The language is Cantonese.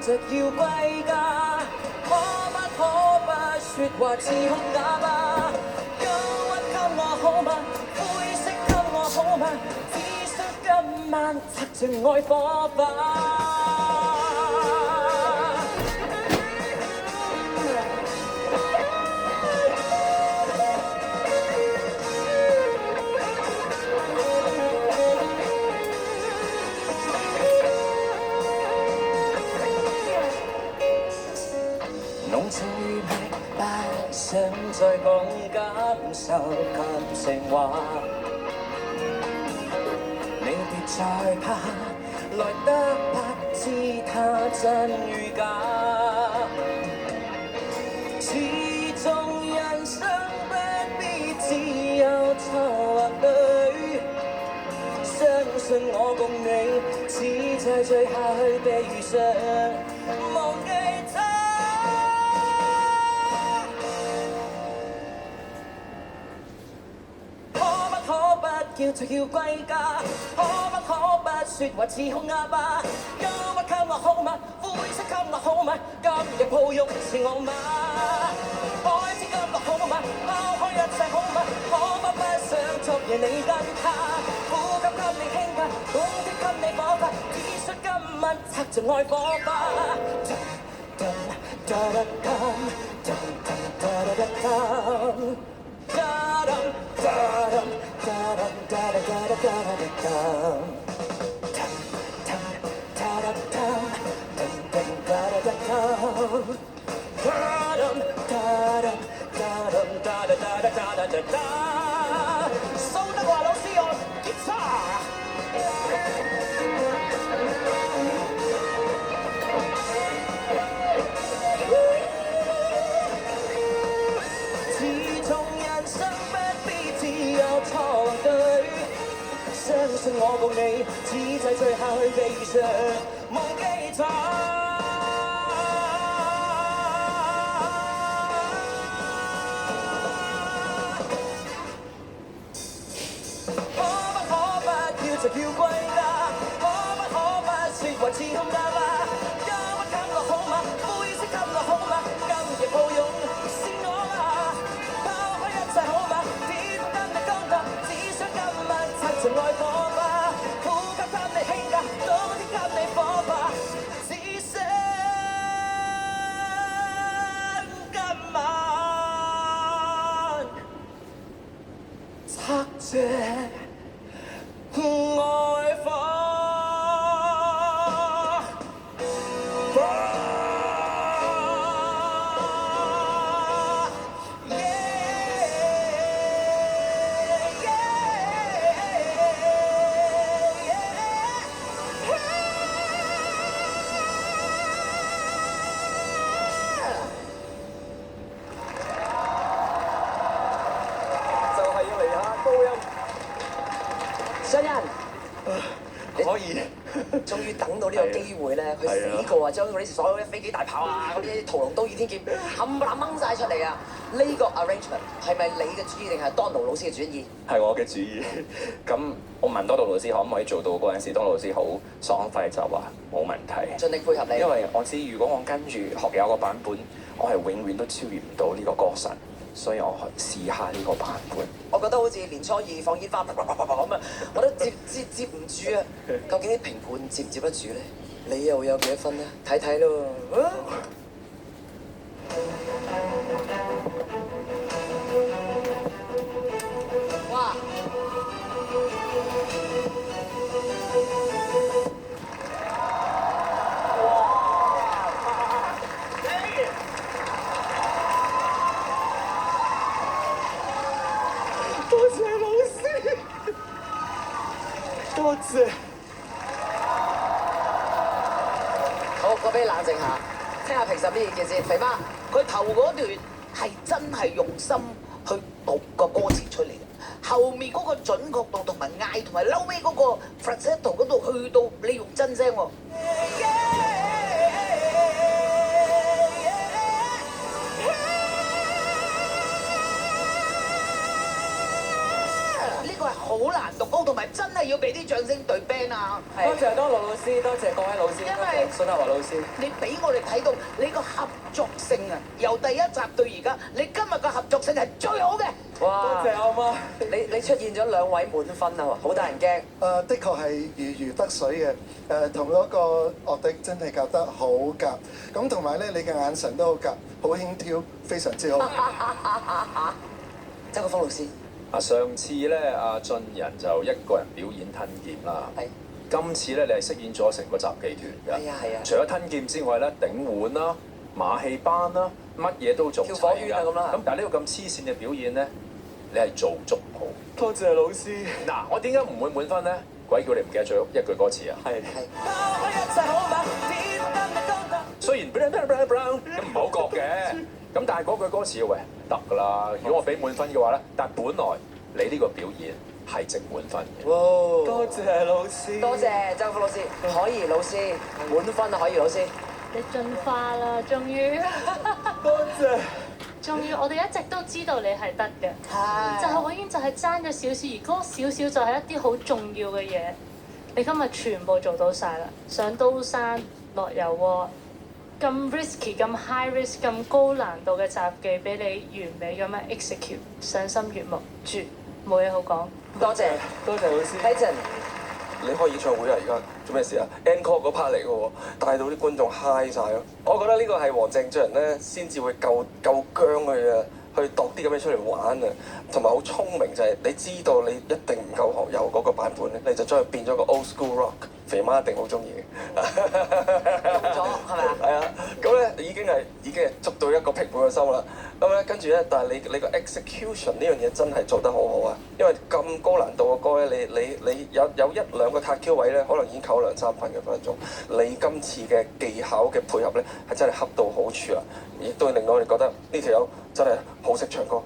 着要歸家，可不説話似空啞巴？憂鬱給我好嗎？灰色給我好嗎？只需今晚擦盡愛火花。弄醉迷，不想再講感受及情話。你別再怕，來得不知它真與假。始終人生不必只有錯或對，相信我共你，只在醉下去被遇上，忘記他。叫就要歸家，可不説話似空啞巴？憂鬱給我好嗎？灰色給我好嗎？今日抱擁是我嗎？愛知給我好嗎？拋開一切好嗎？可不想昨夜你跟他，呼吸給你輕壓，冬天給你火花，只需今晚擦盡愛火花。蘇德華老師用吉他。相信我共你，只在醉下去被遇上，忘記他。可不叫就要歸家？可不説話似空啞巴？憂鬱給我好嗎？灰色給我好嗎？今日抱擁是我嗎？拋開一切好嗎？天空跟你高搭，只想今晚擦盡愛火花，呼吸給你輕壓，冬天給你火花，只想今晚擦盡愛火花。雙人，可以，終於等到呢個機會咧，佢死過啊，將嗰啲所有嘅飛機大炮啊，嗰啲屠龍刀倚天劍冚唪唥掹晒出嚟啊！呢個 arrangement 係咪你嘅主意定係 Donald 老師嘅主意？係我嘅主意。咁我問Donald老師可唔可以做到嗰陣時，Donald老師好爽快就話冇問題，盡力配合你。因為我知如果我跟住學友個版本，我係永遠都超越唔到呢個歌神，所以我試下呢個版本。我覺得好似年初二放煙花，咁啊，我都接唔住啊！究竟啲評判接唔接得住咧？你又有幾多分咧？睇睇咯。哇！多謝老師，多謝。好，我俾你冷靜下，聽下評審呢意見先。肥媽，佢頭嗰段係真係用心去讀個歌詞出嚟嘅，後面嗰個準確度同埋嗌同埋嬲尾嗰個 falsetto 嗰度去到你用真聲喎。呢個係好好難讀高，同埋真係要俾啲掌聲對 band 啊！多謝多勞老師，多謝各位老師，因為多謝孫德華老師。你俾我哋睇到你個合作性啊，由第一集到而家，你今日個合作性係最好嘅。哇！多謝阿媽。你出現咗2位滿分啊，好得人驚。的確係如魚得水嘅，同嗰個樂隊真係夾得好夾，咁同埋咧你嘅眼神都好夾，好輕佻，非常之好。周國峰老師，上次咧阿俊仁就一個人表演吞劍啦，係。今次咧你係飾演咗成個雜技團㗎，係啊係啊除咗吞劍之外咧，頂碗啦、馬戲班啦，乜嘢都做齊㗎。跳火圈啊咁啦咁但係呢個咁黐線嘅表演咧，你係做足好。多謝老師。嗱，我點解唔會滿分咧？鬼叫你唔記得咗一句歌詞啊！係。雖然 brown 咁唔好覺嘅，咁但係嗰句歌詞喂得㗎啦。如果我俾滿分嘅話咧，但係本來你呢個表演係值滿分嘅。多謝老師。多謝周國峰老師，可怡老師滿分啊，可怡老師。你進化啦，終於，多謝。終於，我哋一直都知道你係得嘅，係就係永遠就係爭咗少少，而嗰個少少就係一啲好重要嘅嘢。你今日全部做到晒啦，上刀山落油鍋，咁 risky、咁 high risk、咁高難度嘅雜技，俾你完美咁樣 execute，賞心悅目，絕冇嘢好講。多謝，多謝老師。睇陣。你開演唱會啊！而家做咩事啊？Encore 嗰 part 嚟嘅喎，帶到啲觀眾 high 晒咯。我覺得呢個係黃鄭俊仁咧先至會夠薑佢啊，去度啲咁嘢出嚟玩啊，同埋好聰明就係你知道你一定唔夠學友嗰個版本咧，你就將佢變咗個 old school rock。肥媽一定好中意嘅，用咗係咪啊？係啊，咁咧已經係捉到一個評判嘅心啦。咁咧跟住咧，但係你個 execution 呢樣嘢真係做得好好啊！因為咁高難度嘅歌咧，你有1-2個撻 Q 位咧，可能已經扣2-3分嘅分鐘。你今次嘅技巧嘅配合咧，係真係恰到好處啊！亦都令到我哋覺得呢條友真係好識唱歌，